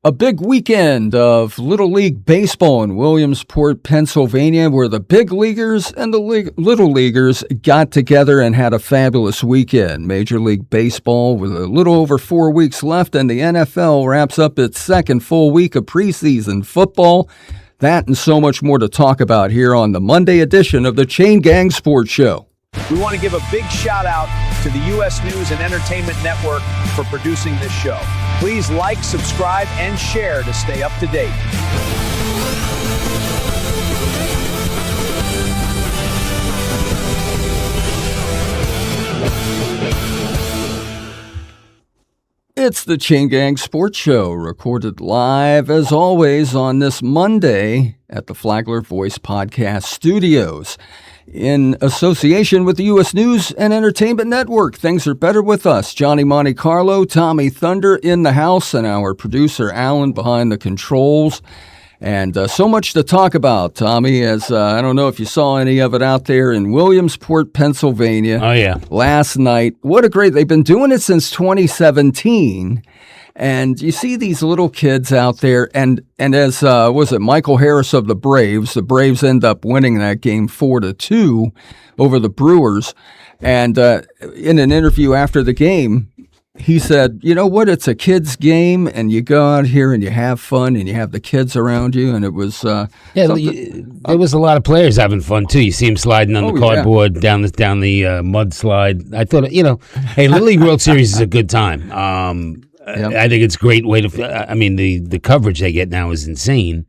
A big weekend of Little League Baseball in Williamsport, Pennsylvania, where the big leaguers and the little leaguers got together and had a fabulous weekend. Major League Baseball with a little over 4 weeks left, and the NFL wraps up its second full week of preseason football. That and so much more to talk about here on the Monday edition of the Chain Gang Sports Show. We want to give a big shout out to the U.S. News and Entertainment Network for producing this show. Please like, subscribe, and share to stay up to date. It's the Chain Gang Sports Show, recorded live, as always, on this Monday at the Flagler Voice podcast studios. In association with the U.S. News and Entertainment Network, things are better with us. Johnny Monte Carlo, Tommy Thunder in the house, and our producer Alan behind the controls. And so much to talk about, Tommy, as I don't know if you saw any of it out there in Williamsport, Pennsylvania. Oh, yeah. Last night. What a great, they've been doing it since 2017. And you see these little kids out there, and as was it Michael Harris of the Braves end up winning that game 4-2 over the Brewers. And in an interview after the game, he said, you know what, it's a kid's game, and you go out here and you have fun, and you have the kids around you, and it was there was a lot of players having fun too. You see them sliding on the cardboard down the mudslide. I thought, hey, Little League World Series is a good time. Yep. I think it's a great way to. I mean, the coverage they get now is insane.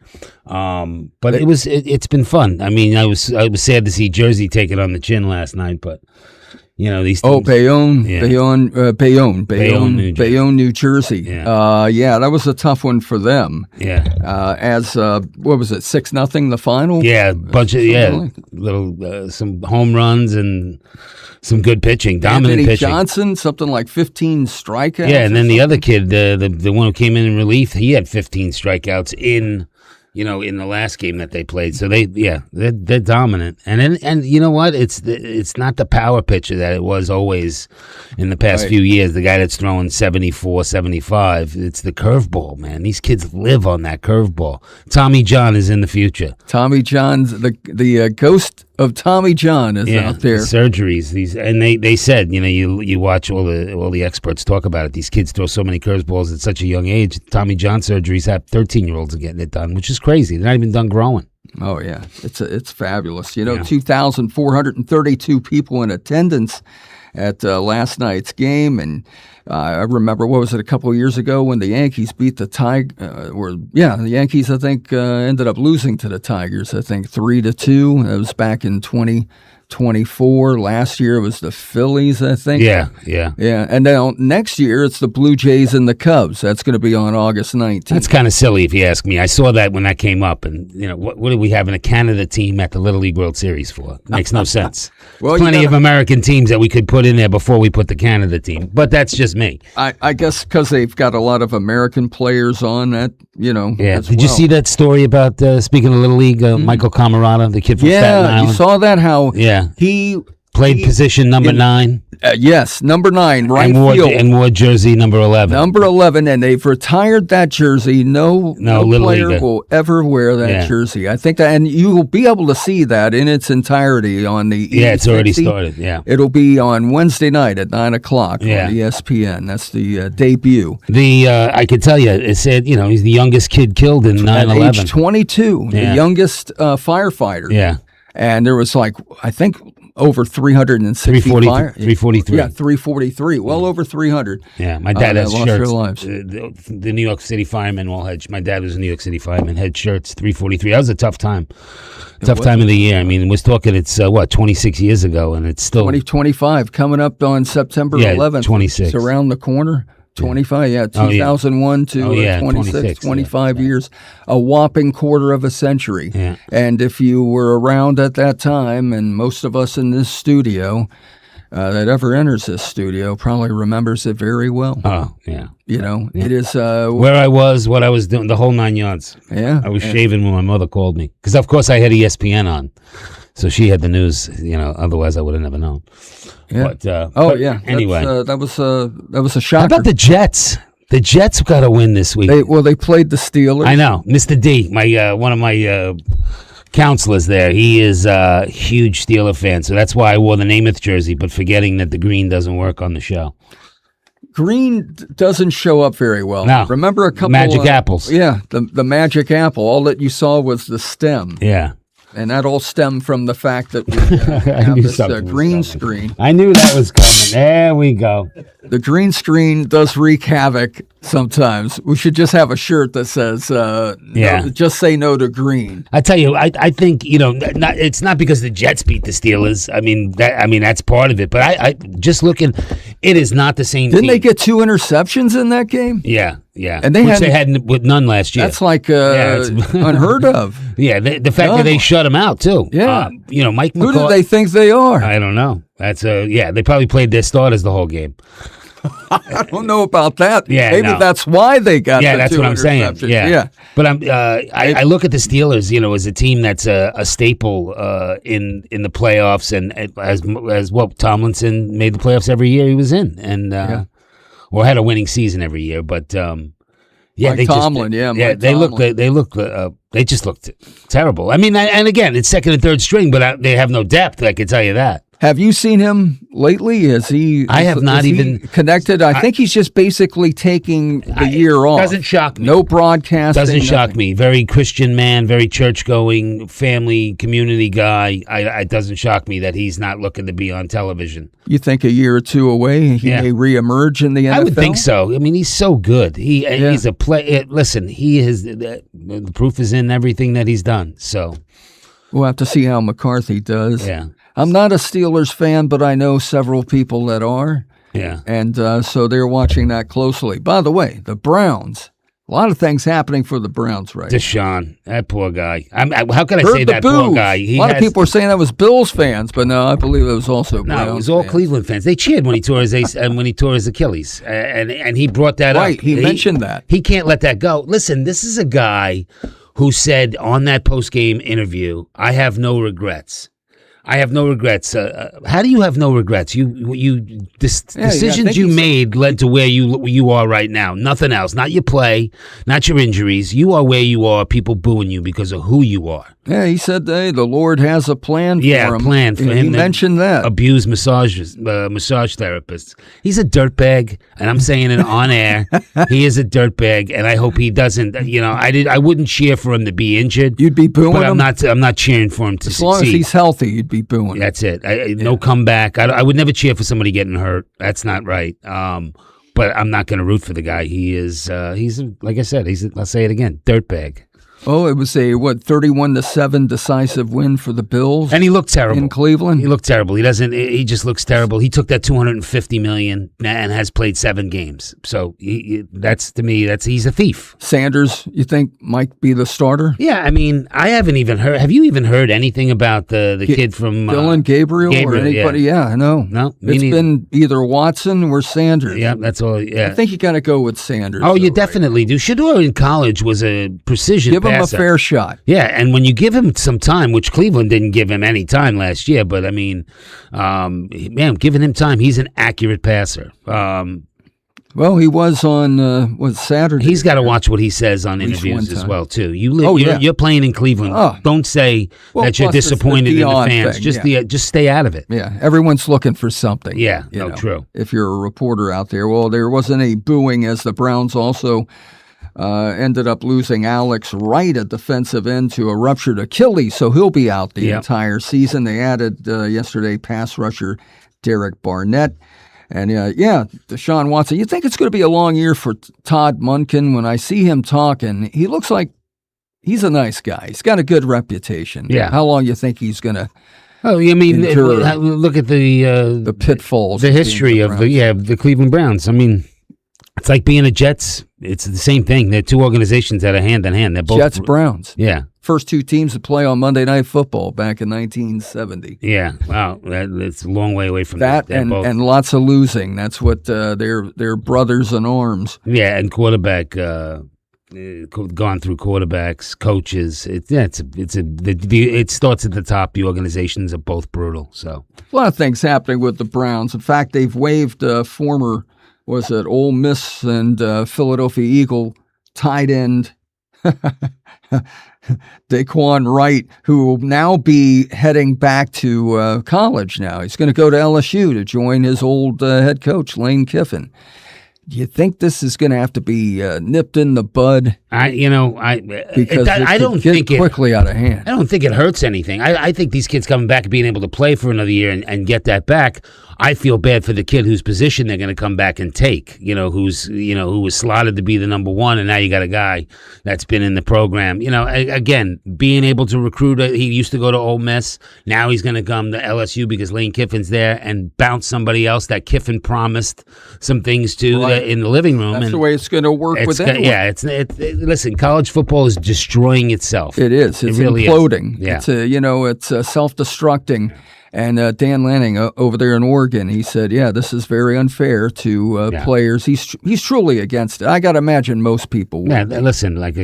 But it's been fun. I mean, I was sad to see Jersey take it on the chin last night, but these. Oh, Bayonne, New Jersey. Yeah. That was a tough one for them. Yeah. What was it, 6-0 the final? Yeah, some home runs and some good pitching, dominant Anthony pitching. Johnson, something like 15 strikeouts. Yeah, and then the other kid, the one who came in relief, he had 15 strikeouts in the last game that they played. So they're dominant. And you know what? It's not the power pitcher that it was always in the past few years, the guy that's throwing 74, 75. It's the curveball, man. These kids live on that curveball. Tommy John is in the future. Tommy John's the ghost of Tommy John is out there. Surgeries. They said, you watch all the experts talk about it. These kids throw so many curveballs at such a young age. Tommy John surgeries have 13-year-olds are getting it done, which is crazy. They're not even done growing. Oh yeah, it's fabulous. 2,432 people in attendance at last night's game, and I remember, what was it, a couple of years ago when the Yankees beat the the Yankees, I think, ended up losing to the Tigers, I think 3-2. That was back in 2024. Last year it was the Phillies, I think. Yeah. And now next year it's the Blue Jays and the Cubs. That's going to be on August 19th. That's kind of silly if you ask me. I saw that when that came up, and what are we having a Canada team at the Little League World Series for? Makes no sense. Well, plenty of American teams that we could put in there before we put the Canada team, but that's just me. I guess because they've got a lot of American players on that, Yeah. Did you see that story about, speaking of Little League, Michael Camarada, the kid from Staten Island? You saw that, how he played position number 9. Yes, number 9, right field. And wore jersey number 11. Number 11, and they've retired that jersey. No player will ever wear that jersey. I think that, and you will be able to see that in its entirety on the E60. Yeah, it's already started, yeah. It'll be on Wednesday night at 9 o'clock on ESPN. That's the debut. I could tell you, it said, he's the youngest kid killed in 9/11. At age 22, the youngest firefighter. Yeah. And there was I think, over 360 343. Yeah, 343. Well over 300. Yeah, my dad has lost shirts. Their lives. The New York City firemen all had. My dad was a New York City fireman. Had shirts. 343. That was a tough time. Tough time of the year. I mean, we're talking. It's 26 years ago, and it's still 2025 coming up on September 11th. 26. It's around the corner. 25, 2001 to 26, 25 years, a whopping quarter of a century. Yeah. And if you were around at that time, and most of us in this studio that ever enters this studio probably remembers it very well. Oh, yeah. It is... where I was, what I was doing, the whole 9 yards. Yeah. I was shaving when my mother called me. Because, of course, I had ESPN on. So she had the news, otherwise I would have never known. Yeah. But, yeah. Anyway. That was a shocker. How about the Jets? The Jets got to win this week. They played the Steelers. I know. Mr. D, my one of my counselors there, he is a huge Steeler fan, so that's why I wore the Namath jersey, but forgetting that the green doesn't work on the show. Green doesn't show up very well. No. Remember a couple Magic apples. Yeah, the magic apple. All that you saw was the stem. Yeah. And that all stemmed from the fact that we have this green screen. I knew that was coming. There we go. The green screen does wreak havoc sometimes. We should just have a shirt that says, no, just say no to green. I tell you, I think, it's not because the Jets beat the Steelers. I mean, that's part of it. But I just looking, it is not the same Didn't team. they get 2 interceptions in that game? Yeah. Yeah, and they had with none last year. That's like unheard of. Yeah, the fact that they shut him out too. Yeah, Mike McCarthy. Who do they think they are? I don't know. That's they probably played their starters the whole game. I don't know about that. Yeah, maybe that's why they got. Yeah, that's what I'm saying. Yeah. But I look at the Steelers, as a team that's a staple in the playoffs, and as Tomlinson made the playoffs every year he was in, and. Or had a winning season every year, but Tomlin, they just looked terrible. I mean, and again, it's second and third string, but they have no depth. I can tell you that. Have you seen him lately? I have not even connected. I think he's just basically taking the year off. Doesn't shock me. No broadcasting. Doesn't shock me. Very Christian man, very church-going, family, community guy. It doesn't shock me that he's not looking to be on television. You think a year or two away he may reemerge in the NFL? I would think so. I mean, he's so good. He's a play. Listen, he is. The proof is in everything that he's done. So we'll have to see how McCarthy does. Yeah. I'm not a Steelers fan, but I know several people that are. Yeah. And so they're watching that closely. By the way, the Browns, a lot of things happening for the Browns right now. Deshaun, that poor guy. How can I say that poor guy? A lot of people are saying that was Bills fans, but no, I believe it was also Browns. No, it was all fans. Cleveland fans. They cheered when he tore his Achilles, and he brought that up. Right, he mentioned that. He can't let that go. Listen, this is a guy who said on that post-game interview, "I have no regrets." I have no regrets. How do you have no regrets? Decisions you made led to where you are right now. Nothing else. Not your play, not your injuries. You are where you are. People booing you because of who you are. Yeah, he said, "Hey, the Lord has a plan for him." Yeah, a plan for him. He mentioned that. Abuse massage therapists. He's a dirtbag, and I'm saying it on air. He is a dirtbag, and I hope he doesn't. I wouldn't cheer for him to be injured. You'd be booing but him? I'm not cheering for him to succeed. As long as he's healthy, you'd be booing. That's it. No comeback. I would never cheer for somebody getting hurt. That's not right. But I'm not going to root for the guy. He is. He's like I said. I'll say it again. Dirtbag. Oh, it was a 31-7 decisive win for the Bills, and he looked terrible in Cleveland. He looked terrible. He just looks terrible. He took that $250 million and has played 7 games. So that's to me. He's a thief. Sanders, you think might be the starter? Yeah, I mean, I haven't even heard. Have you even heard anything about the kid from Dylan Gabriel or anybody? Yeah, no. It's been either Watson or Sanders. Yeah, that's all. Yeah, I think you got to go with Sanders. Oh, you definitely do. Shedeur in college was a precision. Give him a fair shot. Yeah, and when you give him some time, which Cleveland didn't give him any time last year, but I mean, giving him time, he's an accurate passer. Well, he was on Saturday. He's got to watch what he says on interviews as well too. You're playing in Cleveland. Don't say that you're disappointed in the fans. Just stay out of it. Yeah, everyone's looking for something. Yeah, true. If you're a reporter out there, well, there wasn't any booing as the Browns also ended up losing Alex Wright, a defensive end, to a ruptured Achilles, so he'll be out the entire season. They added yesterday pass rusher Derek Barnett. And, Deshaun Watson. You think it's going to be a long year for Todd Monken? When I see him talking, he looks like he's a nice guy. He's got a good reputation. Yeah. How long you think he's going to look at the pitfalls, the history of the Cleveland Browns. I mean, it's like being a Jets. It's the same thing. They're two organizations that are hand in hand. They're both Jets-Browns. Yeah. First 2 teams to play on Monday Night Football back in 1970. Yeah, wow, that's a long way away from that. And lots of losing. That's what they're brothers in arms. Yeah, and quarterback gone through quarterbacks, coaches. It starts at the top. The organizations are both brutal. So a lot of things happening with the Browns. In fact, they've waived former was it Ole Miss and Philadelphia Eagle tight end Daquan Wright, who will now be heading back to college now. He's going to go to LSU to join his old head coach, Lane Kiffin. Do you think this is going to have to be nipped in the bud? Because I don't think it quickly out of hand. I don't think it hurts anything. I think these kids coming back and being able to play for another year and get that back. I feel bad for the kid whose position they're going to come back and take. Who was slotted to be the number one, and now you got a guy that's been in the program. Again, being able to recruit. He used to go to Ole Miss. Now he's going to come to LSU because Lane Kiffin's there and bounce somebody else that Kiffin promised some things to in the living room. That's the way it's going to work with anyone. Yeah, listen, college football is destroying itself. It is. It's really imploding. Is. Yeah. It's self-destructing. And Dan Lanning over there in Oregon, he said, "Yeah, this is very unfair to players." He's truly against it. I got to imagine most people would. Yeah, listen, like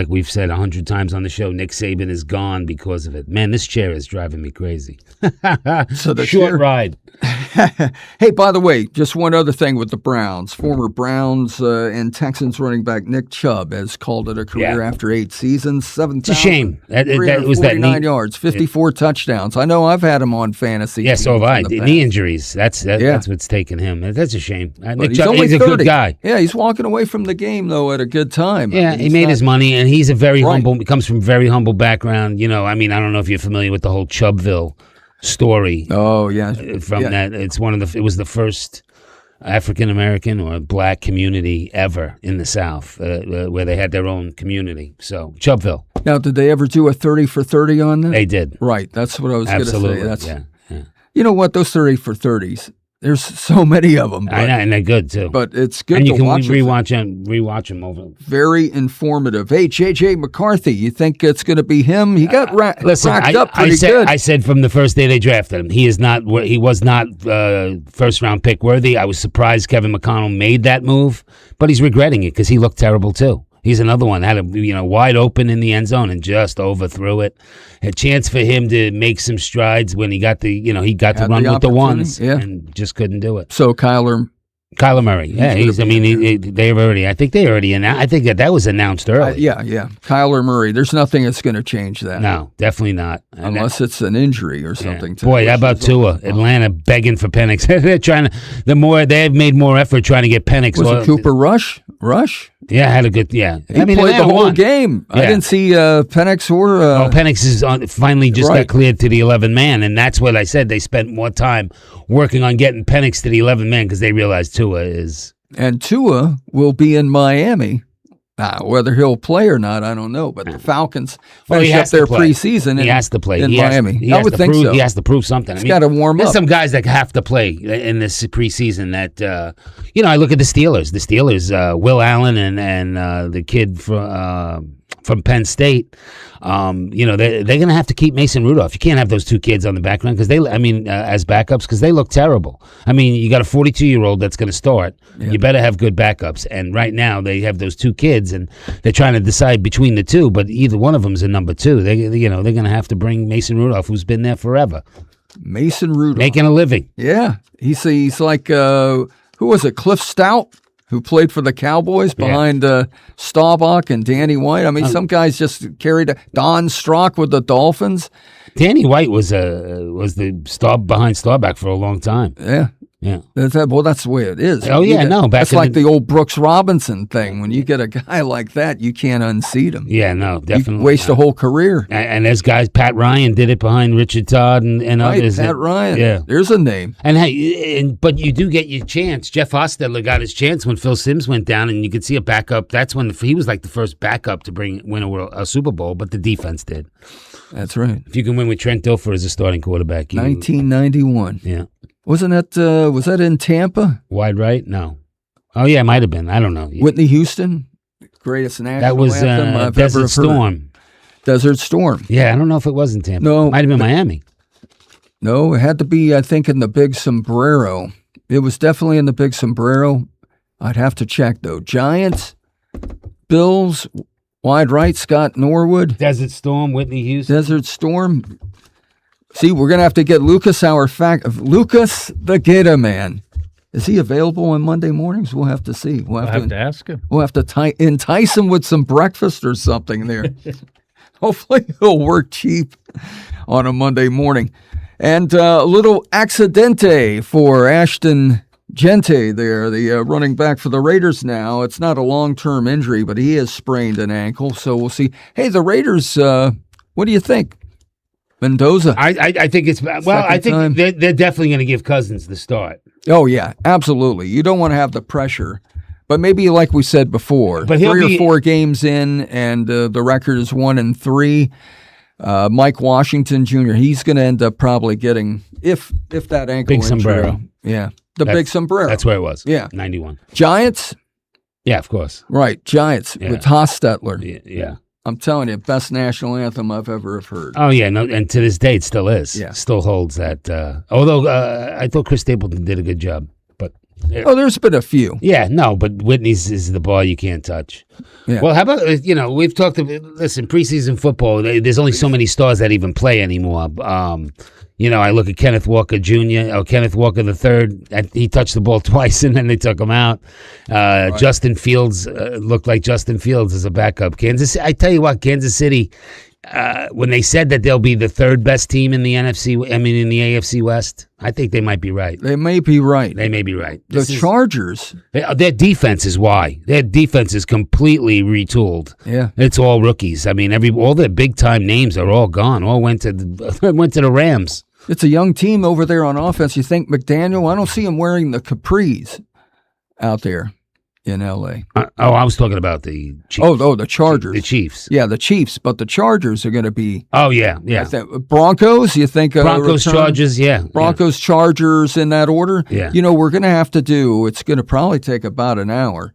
we've said 100 times on the show, Nick Saban is gone because of it. Man, this chair is driving me crazy. So the short ride. Hey, by the way, just one other thing with the Browns. Former Browns and Texans running back Nick Chubb has called it a career after 8 seasons. 7,000. It's a shame. That was 49 yards, 54 touchdowns. I know I've had him on fantasy. Yeah, so have I. Knee injuries. That's what's taken him. That's a shame. Nick Chubb, he's a good guy. Yeah, he's walking away from the game though at a good time. Yeah, he made his money, and he's a very humble. He comes from a very humble background. I don't know if you're familiar with the whole Chubbville story. Oh yeah, that it's it was the first African American or black community ever in the South where they had their own community. So Chubbville. Now, did they ever do a 30 for 30 on that? They did. Right, that's what I was going to say. Absolutely. Yeah. You know what? Those 30 for 30s. There's so many of them. I know, and they're good too. But it's good and you to can watch rewatch them over. Very informative. Hey, J.J. McCarthy, you think it's going to be him? He got racked up pretty good. I said from the first day they drafted him, he was not first round pick worthy. I was surprised Kevin McConnell made that move, but he's regretting it because he looked terrible too. He's another one that had wide open in the end zone and just overthrew it. A chance for him to make some strides when he got to run with the ones and just couldn't do it. So Kyler Murray. Yeah, I think they already announced. I think that was announced early. Yeah. Kyler Murray. There's nothing that's going to change that. No, definitely not. Unless it's an injury or something. Yeah. Boy, how about Tua? Atlanta begging for Penix. They've made more effort trying to get Penix. Was it Cooper Rush? Yeah, had a good. Yeah, he played the whole game. Yeah. I didn't see Penix or. Penix is finally just got cleared to the 11-man, and that's what I said. They spent more time working on getting Penix to the 11-man because they realized Tua is. And Tua will be in Miami. Whether he'll play or not, I don't know. But the Falcons finish up their preseason. He has to play in Miami. I would think so. He has to prove something. He's got to warm up. There's some guys that have to play in this preseason. That I look at the Steelers. The Steelers, Will Allen and the kid from Penn State. They're going to have to keep Mason Rudolph. You can't have those two kids on the background because as backups because they look terrible. I mean, you got a 42-year-old that's going to start. Yeah. You better have good backups. And right now they have those two kids, and they're trying to decide between the two. But either one of them's a number two. They're going to have to bring Mason Rudolph, who's been there forever. Mason Rudolph making a living. Yeah, he's like who was it? Cliff Stout, who played for the Cowboys behind Staubach and Danny White. I mean, some guys just carried Don Strock with the Dolphins. Danny White was the behind Staubach for a long time. Yeah. Yeah. That's the way it is. Oh, yeah, That's like the old Brooks Robinson thing. When you get a guy like that, you can't unseat him. Yeah, no, definitely. You waste a whole career. And there's guys, Pat Ryan did it behind Richard Todd and others. Pat Ryan. Yeah. There's a name. But you do get your chance. Jeff Hostetler got his chance when Phil Simms went down, and you could see a backup. That's when he was like the first backup to win a Super Bowl, but the defense did. That's right. If you can win with Trent Dilfer as a starting quarterback. 1991. Yeah. Wasn't that, was that in Tampa? Wide right? No. Oh, yeah, it might have been. I don't know. Whitney Houston, greatest national anthem I've Desert ever Storm. Heard. Desert Storm. Yeah, I don't know if it was in Tampa. No. It might have been Miami. No, it had to be, I think, in the Big Sombrero. It was definitely in the Big Sombrero. I'd have to check, though. Giants, Bills, wide right, Scott Norwood. Desert Storm, Whitney Houston. Desert Storm. See, we're going to have to get Lucas Lucas the Gator Man. Is he available on Monday mornings? We'll have to see. I'll have to ask him. We'll have to entice him with some breakfast or something there. Hopefully he'll work cheap on a Monday morning. And a little accidente for Ashton Gente there, the running back for the Raiders now. It's not a long-term injury, but he has sprained an ankle, so we'll see. Hey, the Raiders, what do you think? Mendoza. I think it's I think they're definitely going to give Cousins the start. Oh yeah, absolutely. You don't want to have the pressure, but maybe like we said before, but 3 or 4 games in, and the record is 1-3. Mike Washington Jr. He's going to end up probably getting if that ankle big injury, sombrero. Yeah, big sombrero. That's where it was. Yeah, 91. Giants. Yeah, of course. Right, Giants with Hostetler. Yeah. I'm telling you, best national anthem I've ever heard. Oh, yeah, no, and to this day, it still is. Yeah. Still holds that. Although I thought Chris Stapleton did a good job. But there's been a few. Yeah, no, but Whitney's is the bar you can't touch. Yeah. Well, how about, we've talked about, listen, preseason football, there's only so many stars that even play anymore. I look at Kenneth Walker Jr., or Kenneth Walker III. He touched the ball twice, and then they took him out. Right. Justin Fields looked like Justin Fields as a backup. I tell you what, Kansas City, when they said that they'll be the 3rd best team in the in the AFC West, I think they might be right. They may be right. The Chargers. Their defense is why. Their defense is completely retooled. Yeah. It's all rookies. I mean, all their big-time names are all gone. All went to the Rams. It's a young team over there on offense. You think McDaniel? I don't see him wearing the capris out there in L.A. I was talking about the Chiefs. Oh, the Chargers. The Chiefs. Yeah, the Chiefs. But the Chargers are going to be. Oh, yeah. Broncos, you think? Broncos, Chargers, yeah. Broncos, Chargers in that order? Yeah. We're going to have to do, it's going to probably take about an hour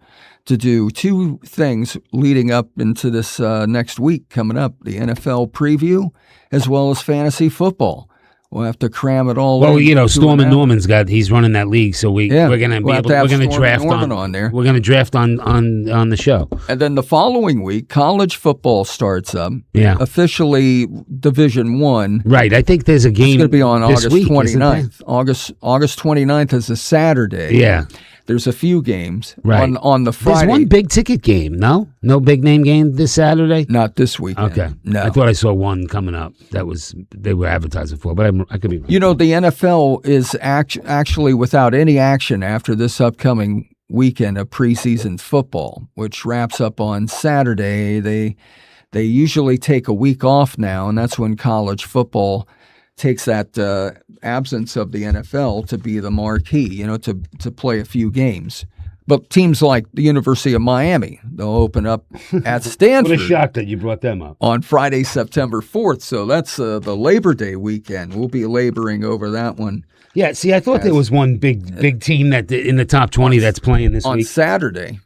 to do 2 things leading up into this next week coming up, the NFL preview as well as fantasy football. We'll have to cram it all. Well, Storm and Norman's he's running that league, so we're going to we're going to draft on there. We're going to draft on the show. And then the following week, college football starts up. Yeah. Officially Division I. Right. I think there's a game. It's going to be on August week, 29th. August 29th is a Saturday. Yeah. There's a few games on the Friday. There's one big ticket game, no? No big name game this Saturday? Not this weekend. Okay. No. I thought I saw one coming up they were advertising for, but I could be wrong. The NFL is actually without any action after this upcoming weekend of preseason football, which wraps up on Saturday. They usually take a week off now, and that's when college football takes that absence of the NFL to be the marquee, to play a few games. But teams like the University of Miami, they'll open up at Stanford. What a shock that you brought them up. On Friday, September 4th. So that's the Labor Day weekend. We'll be laboring over that one. Yeah, see, I thought there was one big team that in the top 20 that's playing this week. On Saturday.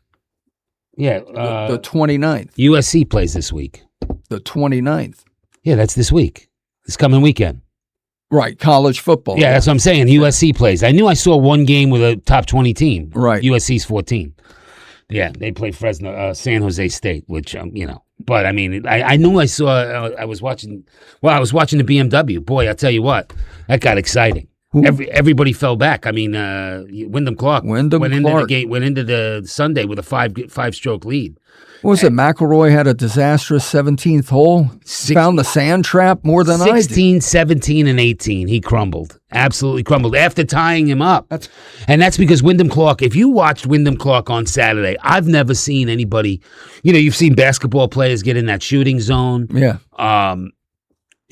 Yeah. The 29th. USC plays this week. The 29th. Yeah, that's this week. This coming weekend. Right, college football. Yeah, that's what I'm saying. USC plays. I knew I saw one game with a top 20 team. Right. USC's 14. Yeah, they play San Jose State, which, But, I mean, I knew I saw, I was watching the BMW. Boy, I'll tell you what, that got exciting. Everybody fell back. I mean, Wyndham Clark went into the Sunday with a five-stroke lead. What was it? McElroy had a disastrous 17th hole. Found the sand trap more than 16, 17, and 18. He crumbled. Absolutely crumbled after tying him up. And that's because Wyndham Clark, if you watched Wyndham Clark on Saturday, I've never seen anybody, you've seen basketball players get in that shooting zone. Yeah.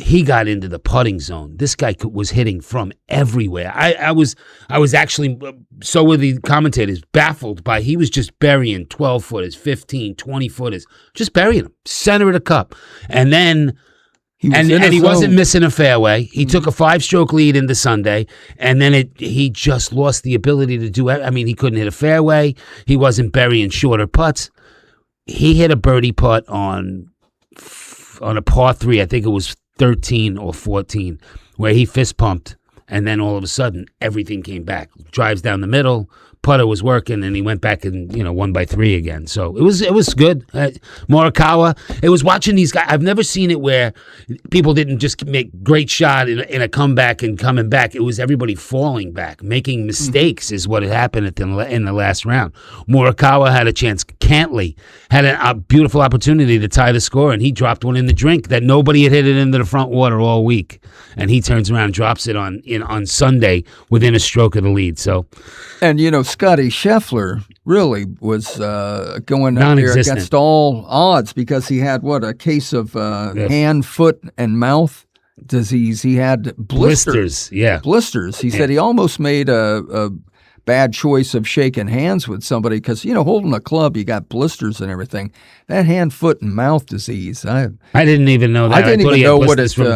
He got into the putting zone. This guy was hitting from everywhere. I was actually, so were the commentators, baffled by, he was just burying 12-footers, 15, 20-footers, just burying them, center of the cup. And then, he wasn't missing a fairway. He took a 5-stroke lead into Sunday, and then he just lost the ability to do it. I mean, he couldn't hit a fairway. He wasn't burying shorter putts. He hit a birdie putt on a par 3, I think it was 13 or 14, where he fist pumped, and then all of a sudden everything came back. Drives down the middle, putter was working, and he went back and won by 3 again. So it was good. Morikawa. It was watching these guys. I've never seen it where people didn't just make great shot in a comeback and coming back. It was everybody falling back, making mistakes is what had happened in the last round. Morikawa had a chance. Cantley had a beautiful opportunity to tie the score, and he dropped one in the drink that nobody had hit it into the front water all week, and he turns around and drops it on Sunday within a stroke of the lead. So, and Scotty Scheffler really was going up there against all odds because he had a case of hand, foot, and mouth disease. He had blisters. Yeah, blisters. He said he almost made a bad choice of shaking hands with somebody because holding a club, you got blisters and everything. That hand, foot, and mouth disease. I didn't even know that. I didn't even know what it's from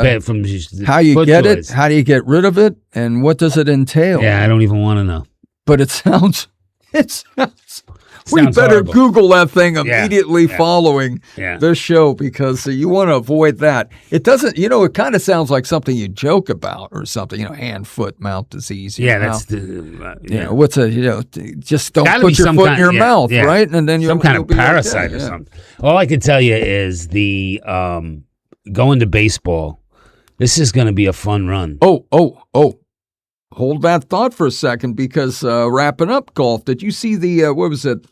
how you get it, how do you get rid of it, and what does it entail. Yeah, I don't even want to know. But it sounds. We better horrible. Google that thing immediately following this show because you want to avoid that. It doesn't, it kind of sounds like something you joke about or something, hand, foot, mouth disease. That's what's just don't put your foot in your mouth, right? And then some kind of parasite or something. All I can tell you is the going to baseball. This is going to be a fun run. Oh. Hold that thought for a second because wrapping up golf, did you see the, what was it,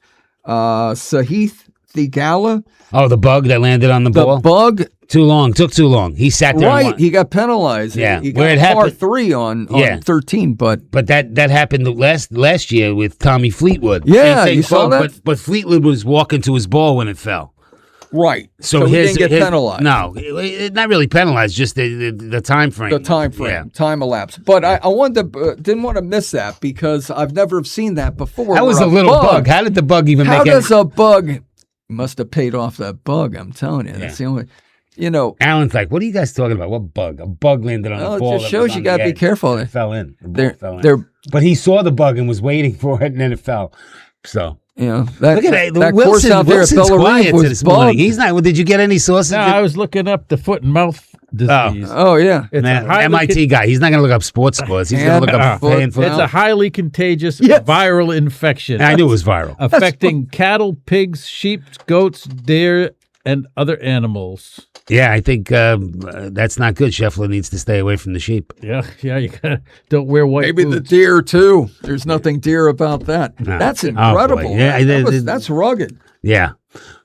Sahith Theegala? Oh, the bug that landed on the ball? The bug? Took too long. He sat there. Right, he got penalized. Yeah. He got par 3 on 13, but that happened last year with Tommy Fleetwood. Yeah, you saw that? But Fleetwood was walking to his ball when it fell. Right. So he didn't get penalized. No, not really penalized, just the time frame. The time frame, time elapsed. But I wanted to, didn't want to miss that because I've never seen that before. That was a little bug. How did the bug even make it? How does a bug, must have paid off that bug, I'm telling you. That's the only, Alan's like, what are you guys talking about? What bug? A bug landed on the ball. It just shows you got to be careful. It fell in. The ball fell in. But he saw the bug and was waiting for it, and then it fell. So... Look at that course out there at Bellarine was bugged. He's not. Well, did you get any sources? No, I was looking up the foot and mouth disease. Oh yeah. It's a MIT guy. He's not going to look up sports scores. He's going to look up It's a highly contagious viral infection. I knew it was viral. Affecting cattle, pigs, sheep, goats, deer, and other animals. Yeah, I think that's not good. Scheffler needs to stay away from the sheep. Yeah, you gotta don't wear white Maybe boots. The deer too. There's nothing deer about that. No. That's incredible. That's rugged. Yeah.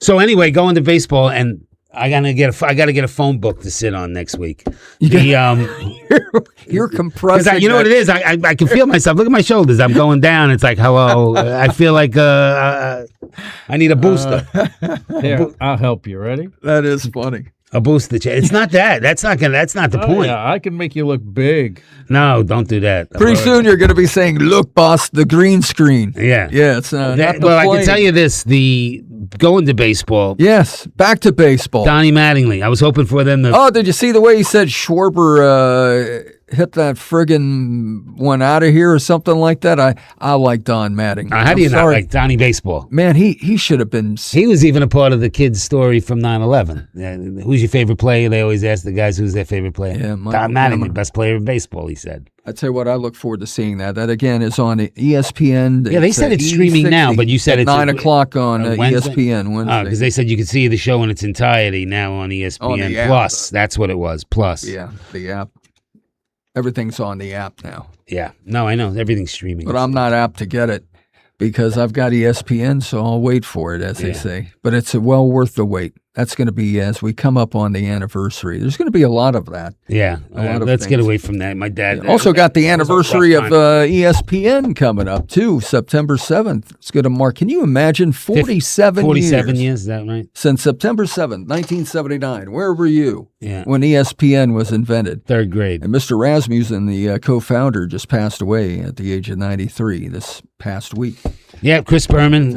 So anyway, going to baseball, and I gotta get a phone book to sit on next week. You're compressing. You know what it is? I can feel myself. Look at my shoulders. I'm going down. It's like hello. I feel like I need a booster. Here, I'll help you. Ready? That is funny. A booster chair. It's not that. That's not the point. Yeah, I can make you look big. No, don't do that. Pretty soon you're going to be saying, "Look, boss, the green screen." Yeah, it's not the well, plane. I can tell you this: the going to baseball. Yes, back to baseball. Donnie Mattingly. I was hoping for them to. Oh, did you see the way he said Schwarber hit that friggin' one out of here or something like that? I like Don Mattingly. How do you not like Donnie Baseball? Man, he should have been. He was even a part of the kids' story from 9/11. Who's your favorite player? They always ask the guys who's their favorite player. Yeah, Don Mattingly, best player in baseball. He said. I tell you what, I look forward to seeing that. That again is on ESPN. Yeah, they said it's streaming now, but you said it's 9 o'clock on ESPN Wednesday. Because they said you could see the show in its entirety now on ESPN Plus. That's what it was. Plus. Yeah, the app. Everything's on the app now. Yeah. No, I know. Everything's streaming. But I'm not apt to get it because I've got ESPN, so I'll wait for it, as they say. But it's well worth the wait. That's going to be as we come up on the anniversary. There's going to be a lot of that. Yeah. Let's get away from that. My dad also got the anniversary of ESPN coming up, too, September 7th. It's going to mark, can you imagine, 47 years, is that right? Since September 7th, 1979. Where were you when ESPN was invented? Third grade. And Mr. Rasmussen, the co-founder, just passed away at the age of 93 this past week. Yeah, Chris Berman.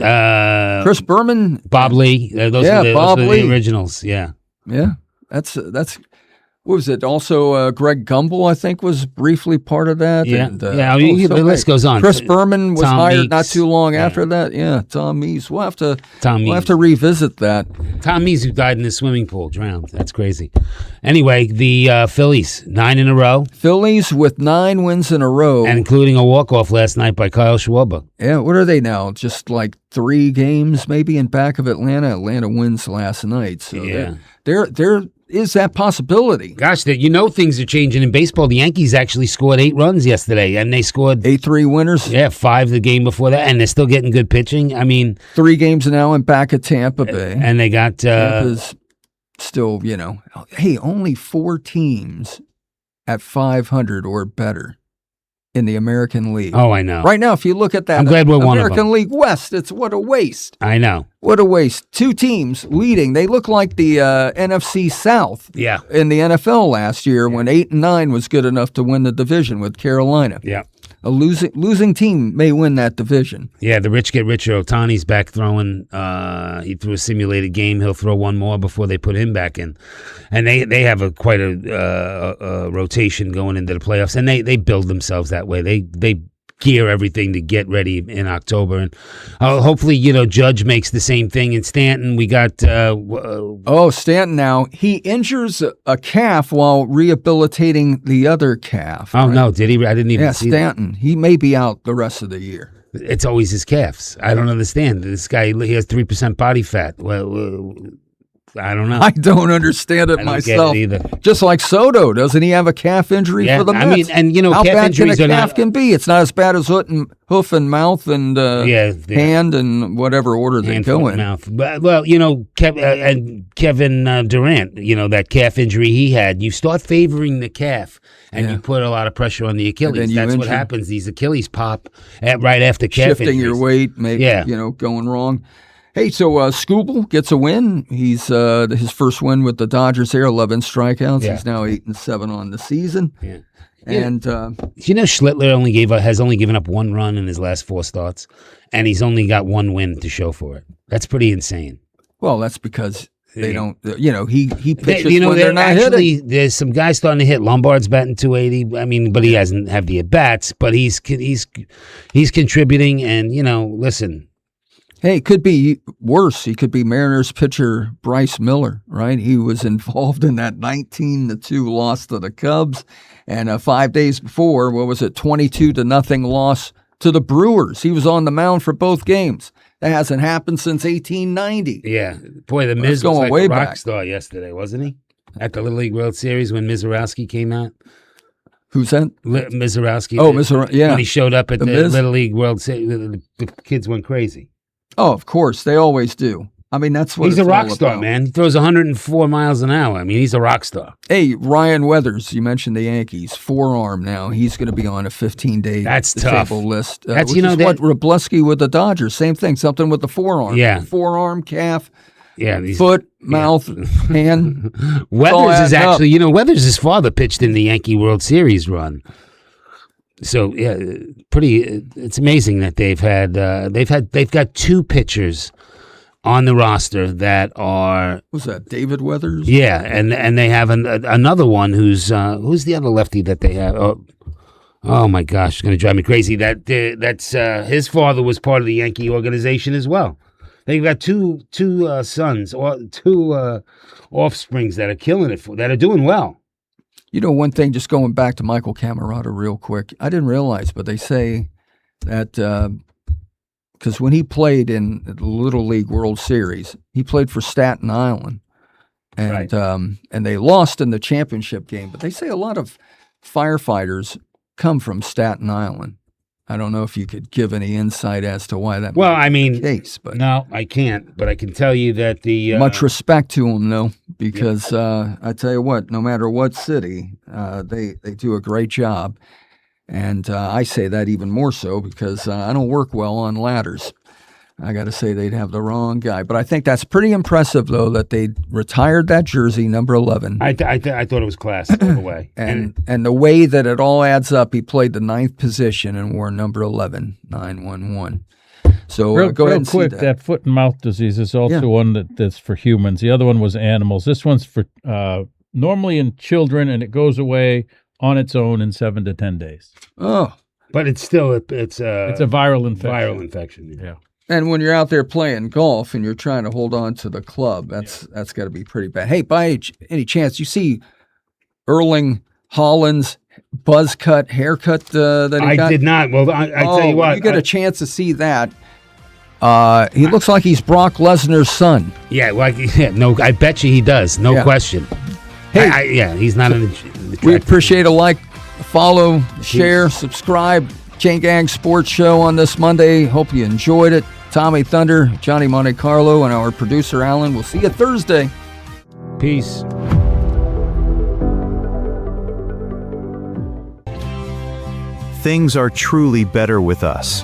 Bob Lee. Those are the originals. Yeah. Yeah. That's What was it? Also, Greg Gumbel, I think, was briefly part of that. Yeah, And, I mean, the list goes on. Chris Berman was Tom hired Meeks. not too long after that. Yeah, Tom Meeks. We'll have to Meeks. revisit that. Tom Meeks, who died in the swimming pool, drowned. That's crazy. Anyway, the Phillies, 9 in a row. Phillies with 9 wins in a row. And including a walk-off last night by Kyle Schwarber. Yeah, what are they now? Just like 3 games maybe in back of Atlanta. Atlanta wins last night. So Yeah. there is that possibility. Gosh, things are changing in baseball. The Yankees actually scored 8 runs yesterday, and they scored 8-3 winners. Yeah, 5 the game before that, and they're still getting good pitching. I mean, 3 games now and back at Tampa Bay. And they got Tampa's still, hey, only 4 teams at 500 or better in the American League. Oh, I know. Right now, if you look at that I'm glad we're one of American them. League West, it's what a waste. I know. What a waste. 2 teams leading. They look like the NFC South Yeah. in the NFL last year when 8-9 was good enough to win the division with Carolina. Yeah. A losing team may win that division. Yeah, the rich get richer. Otani's back throwing. He threw a simulated game. He'll throw one more before they put him back in. And they have quite a rotation going into the playoffs. And they build themselves that way. They gear everything to get ready in October. And hopefully, Judge makes the same thing. In Stanton, we got... Stanton now. He injures a calf while rehabilitating the other calf. Oh, right? No, did he? I didn't even see Stanton. He may be out the rest of the year. It's always his calves. I don't understand. This guy, he has 3% body fat. Well, I don't know. I don't understand it myself. Get it either. Just like Soto, doesn't he have a calf injury for the Mets? I mean, and how calf bad injuries can a calf can be? It's not as bad as hoof and mouth and hand and whatever order they go in. Mouth. But, well, Kevin Durant, that calf injury he had. You start favoring the calf, and you put a lot of pressure on the Achilles. That's what happens. These Achilles pop right after calf shifting injuries. Your weight, maybe going wrong. Hey, so Skubal gets a win. He's his first win with the Dodgers there, 11 strikeouts. Yeah. He's now 8-7 on the season. Yeah. And Schlittler has only given up 1 run in his last 4 starts, and he's only got 1 win to show for it. That's pretty insane. Well, that's because they don't. He pitches when they're not hitting. There's some guys starting to hit. Lombard's batting 280. I mean, but he hasn't have the at bats. But he's contributing, and listen. Hey, it could be worse. He could be Mariners pitcher Bryce Miller, right? He was involved in that 19-2 loss to the Cubs, and 5 days before, 22-0 loss to the Brewers. He was on the mound for both games. That hasn't happened since 1890. Yeah, boy, the Miz was like a rock star yesterday, wasn't he? At the Little League World Series when Mizorowski came out. Who's that? Mizorowski. Oh, Mizorowski. Yeah, when he showed up at the Little League World Series, the kids went crazy. Oh, of course. They always do. I mean, that's what he's a rock star, man. He throws 104 miles an hour. I mean, he's a rock star. Hey, Ryan Weathers, you mentioned the Yankees. Forearm now. He's going to be on a 15-day disabled list. That's, what Robleski with the Dodgers. Same thing. Something with the forearm. Yeah. Forearm, calf, these, foot, mouth, hand. Weathers is actually, Weathers' father pitched in the Yankee World Series run. So it's amazing that they've got 2 pitchers on the roster that are. Who's that? David Weathers? Yeah, and they have another one who's the other lefty that they have. Oh my gosh, it's going to drive me crazy. That's his father was part of the Yankee organization as well. They've got two sons or 2 offsprings that are killing it that are doing well. One thing, just going back to Michael Camerata real quick, I didn't realize, but they say that because when he played in the Little League World Series, he played for Staten Island, and right. And they lost in the championship game. But they say a lot of firefighters come from Staten Island. I don't know if you could give any insight as to why that. Might be the case, but no, I can't. But I can tell you that much respect to them, though, because I tell you what, no matter what city, they do a great job, and I say that even more so because I don't work well on ladders. I got to say they'd have the wrong guy, but I think that's pretty impressive, though, that they retired that jersey, number 11. I thought it was class all the way, and the way that it all adds up, he played the 9th position and wore number 11, 911. So go ahead and quick, see that foot and mouth disease is also one that's for humans. The other one was animals. This one's for normally in children, and it goes away on its own in 7 to 10 days. Oh, But it's still It's a viral infection. viral infection. Yeah. and when you're out there playing golf and you're trying to hold on to the club, that's got to be pretty bad. Hey, by any chance, you see Erling Haaland's buzz cut haircut that he got? I did not. Well, I tell you when what. you get a chance to see that. He looks like he's Brock Lesnar's son. No, I bet you he does. No Yeah. question. Hey. He's not an. We appreciate a like, follow, share, subscribe. Chain Gang Sports Show on this Monday. Hope you enjoyed it. Tommy Thunder, Johnny Monte Carlo, and our producer Alan. We'll see you Thursday. Peace. Things are truly better with us.